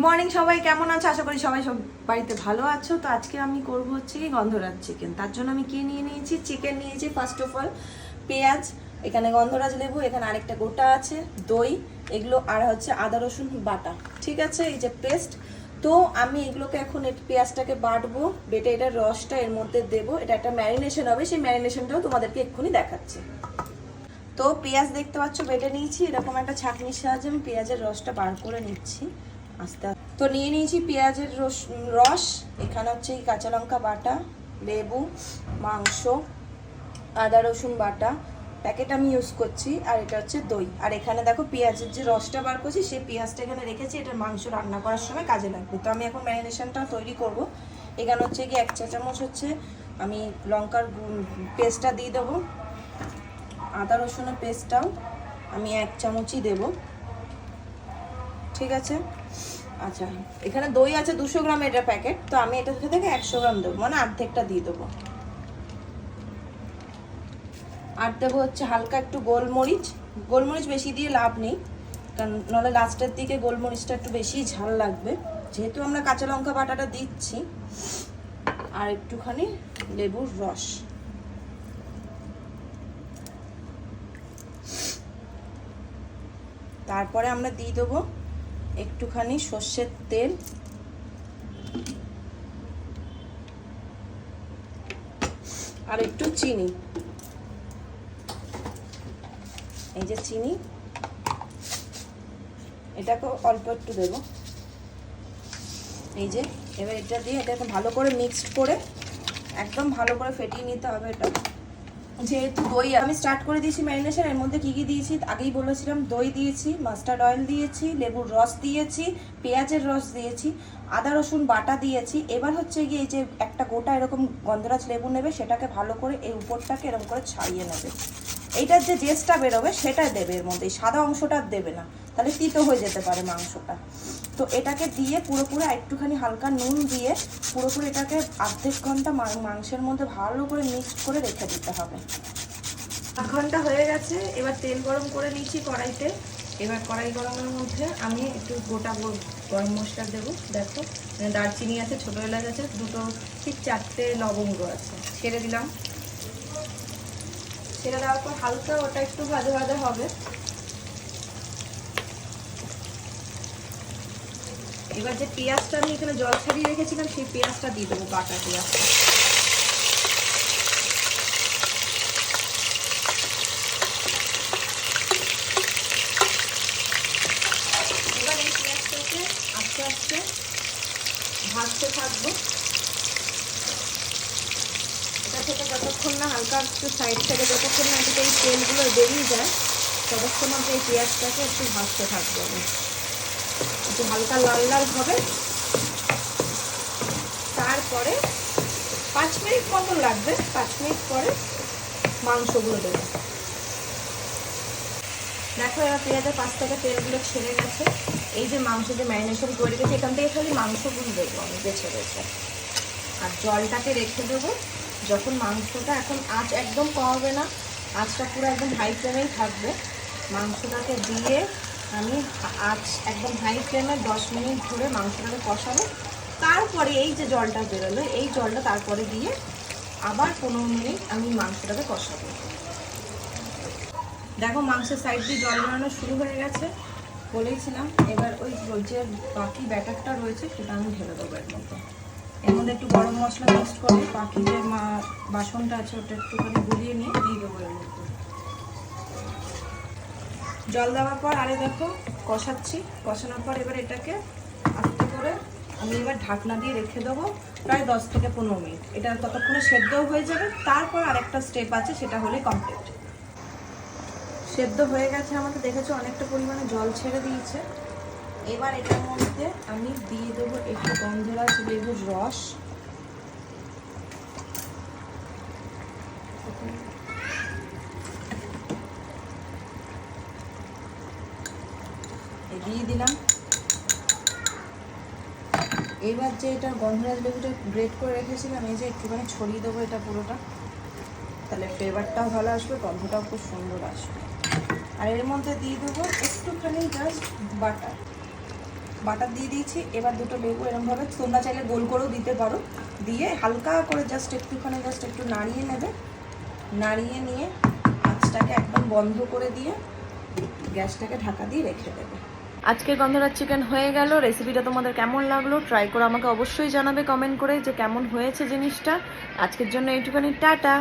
Morning সবাই কেমন আছো? আশা করি সবাই সব বাড়িতে ভালো আছো। তো আজকে আমি করব হচ্ছে কি গন্ধরাজ চিকেন। তার জন্য আমি কি নিয়ে নিয়েছি, চিকেন নিয়েছি ফার্স্ট অফ অল, পেঁয়াজ, এখানে গন্ধরাজ লেবু, এখানে আরেকটা গোটা আছে, দই, এগুলো আর হচ্ছে আদা রসুন বাটা, ঠিক আছে, এই যে পেস্ট। তো আমি এগুলোকে এখন পেঁয়াজটাকে বাটবো, বেটে এটার রসটা এর মধ্যে দেবো, এটা একটা ম্যারিনেশন হবে, সেই ম্যারিনেশনটাও তোমাদেরকে এক্ষুনি দেখাচ্ছি। তো পেঁয়াজ দেখতে পাচ্ছ বেটে নিয়েছি, এরকম একটা ছাঁকনির সাহায্যে আমি পেঁয়াজের রসটা বার করে নিচ্ছি আস্তে আস্তে। তো নিয়ে নিয়েছি পেঁয়াজের রস, এখানে হচ্ছে কাঁচা লঙ্কা বাটা, লেবু, মাংস, আদা রসুন বাটা, প্যাকেট আমি ইউজ করছি, আর এটা হচ্ছে দই। আর এখানে দেখো পেঁয়াজের যে রসটা বার করছি সেই পেঁয়াজটা এখানে রেখেছি, এটা মাংস রান্না করার সময় কাজে লাগবে। তো আমি এখন ম্যারিনেশনটা তৈরি করব। এখানে হচ্ছে কি 1 চা চামচ হচ্ছে আমি লঙ্কার পেস্টটা দিয়ে দেবো, আদা রসুনের পেস্টটাও আমি 1 চামচই দেব, ঠিক আছে। আচ্ছা, এখানে দই আছে 200 গ্রাম, এটা প্যাকেট, তো আমি এটা থেকে 100 গ্রাম দেবো, মানে অর্ধেকটা দিয়ে দেবো। আর দেবো হচ্ছে হালকা একটু গোলমরিচ, গোলমরিচ বেশি দিয়ে লাভ নেই, কারণ নাহলে লাস্টের দিকে গোলমরিচটা একটু বেশি ঝাল লাগবে, যেহেতু আমরা কাঁচা লঙ্কা বাটাটা দিচ্ছি। আর একটুখানি লেবুর রস, তারপরে আমরা দিয়ে দেবো একটুখানি সর্ষের তেল, আর একটু চিনি, এই যে চিনি, এটাকে অল্প একটু দেবো, এই যে। এবার এটা দিয়ে এটাকে ভালো করে মিক্সড করে একদম ভালো করে ফেটিয়ে নিতে হবে। এটা যেহেতু দই আমি স্টার্ট করে দিয়েছি ম্যারিনেশন, এর মধ্যে কি কি দিয়েছি আগেই বলেছিলাম, দই দিয়েছি, মাস্টার্ড অয়েল দিয়েছি, লেবুর রস দিয়েছি, পেঁয়াজের রস দিয়েছি, আদা রসুন বাটা দিয়েছি। এবার হচ্ছে গিয়ে এই যে একটা গোটা এরকম গন্ধরাজ লেবু নেবে, সেটাকে ভালো করে এই উপরটাকে এরকম করে ছাড়িয়ে নেবে, এইটার যে জেসটা বেরোবে সেটা দেবে এর মধ্যে, সাদা অংশটা দেবে না, তাহলে তিতো হয়ে যেতে পারে মাংসটা। তো এটাকে দিয়ে পুরোপুরি একটুখানি হালকা নুন দিয়ে পুরোপুরি এটাকে আর্ধেক ঘন্টা মাংসের মধ্যে ভালো করে মিক্সড করে রেখে দিতে হবে। 8 ঘন্টা হয়ে গেছে, এবার তেল গরম করে নিচ্ছি কড়াইতে। এবার কড়াই গরমের মধ্যে আমি একটু গোটা গরম মশলা দেবো, দেখো দারচিনি আছে, ছোটো এলাচ আছে, দুটো ঠিক 4টে লবঙ্গ আছে, ছেড়ে দিলাম। ছেড়ে দেওয়ার পর হালকা ওটা একটু ভাজা ভাজা হবে। এবার যে পেঁয়াজটা আমি এখানে জল ছাড়িয়ে রেখেছিলাম সেই পেঁয়াজটা দিয়ে দেবো, বাটা পেঁয়াজটা। এবার এই পেঁয়াজটাকে আস্তে আস্তে ভাজতে থাকবো, এটা থেকে যতক্ষণ না হালকা একটু সাইড থেকে যতক্ষণ না এই তেলগুলো বেরিয়ে যায় ততক্ষণ আমরা এই পেঁয়াজটাকে একটু ভাজতে থাকবো। একটু হালকা লাল লাল হবে, তারপরে 5 মিনিট মতো লাগবে, 5 মিনিট পরে মাংসগুলো দেবো। দেখো এবার পেঁয়াজের পাশ থেকে তেলগুলো ছেড়ে গেছে, এই যে মাংস যে ম্যারিনেশন করে রেখেছি এখান থেকে খালি মাংসগুলো দেবো আমি বেছে বেছে, আর জলটাকে রেখে দেবো। যখন মাংসটা, এখন আঁচ একদম কমাবে না, আঁচটা পুরো একদম হাই ফ্লেমেই থাকবে, মাংসটাকে দিয়ে আমি আঁচ একদম হাই ফ্লেমে 10 মিনিট ধরে মাংসটাকে কষাবো। তারপরে এই যে জলটা বেরোলো এই জলটা তারপরে দিয়ে আবার 15 মিনিট আমি মাংসটাকে কষাবো। দেখো মাংসের সাইড দিয়ে জল বেরোনো শুরু হয়ে গেছে, বলেইছিলাম। এবার ওই যে বাকি ব্যাটারটা রয়েছে সেটা আমি ঢেলে দেবো এর মধ্যে। এর মধ্যে একটু গরম মশলা মিক্স করে বাকি যে বাসনটা আছে ওটা একটুখানি গুলিয়ে নিয়ে দিয়ে দেবো এর মধ্যে। জল দেওয়ার পর আরে দেখো কষাচ্ছি, কষানোর পর এবার এটাকে আস্তে করে আমি এবার ঢাকনা দিয়ে রেখে দেবো প্রায় 10 থেকে 15 মিনিট। এটা ততক্ষণে সেদ্ধও হয়ে যাবে, তারপর আরেকটা স্টেপ আছে, সেটা হলে কমপ্লিট। সেদ্ধ হয়ে গেছে আমাকে, দেখেছো অনেকটা পরিমাণে জল ছেড়ে দিয়েছে। এবার এটার মধ্যে আমি দিয়ে দেবো একটু গন্ধরাজ লেবুর রস, দিয়ে দিলাম। এবার যে এটা গন্ধরাজ লেবুটা গ্রেট করে রেখেছিলাম এই যে একটুখানি ছড়িয়ে দেবো এটা পুরোটা, তাহলে ফ্লেভারটাও ভালো আসবে, গন্ধটাও খুব সুন্দর আসবে। আর এর মধ্যে দিয়ে দেবো একটুখানি জাস্ট বাটার, বাটার দিয়ে দিয়েছি। এবার দুটো লেবু এরকমভাবে তোমরা চাইলে গোল করেও দিতে পারো, দিয়ে হালকা করে জাস্ট একটু নাড়িয়ে নেবে। নাড়িয়ে নিয়ে আঁচটাকে একদম বন্ধ করে দিয়ে গ্যাসটাকে ঢাকা দিয়ে রেখে দেবে। আজকে গন্ধরাজ চিকেন হয়ে গেল। রেসিপিটা তোমাদের কেমন লাগলো ট্রাই করে আমাকে অবশ্যই জানাবে কমেন্ট করে যে কেমন হয়েছে জিনিসটা। আজকের জন্য এইটুখানি, টাটা।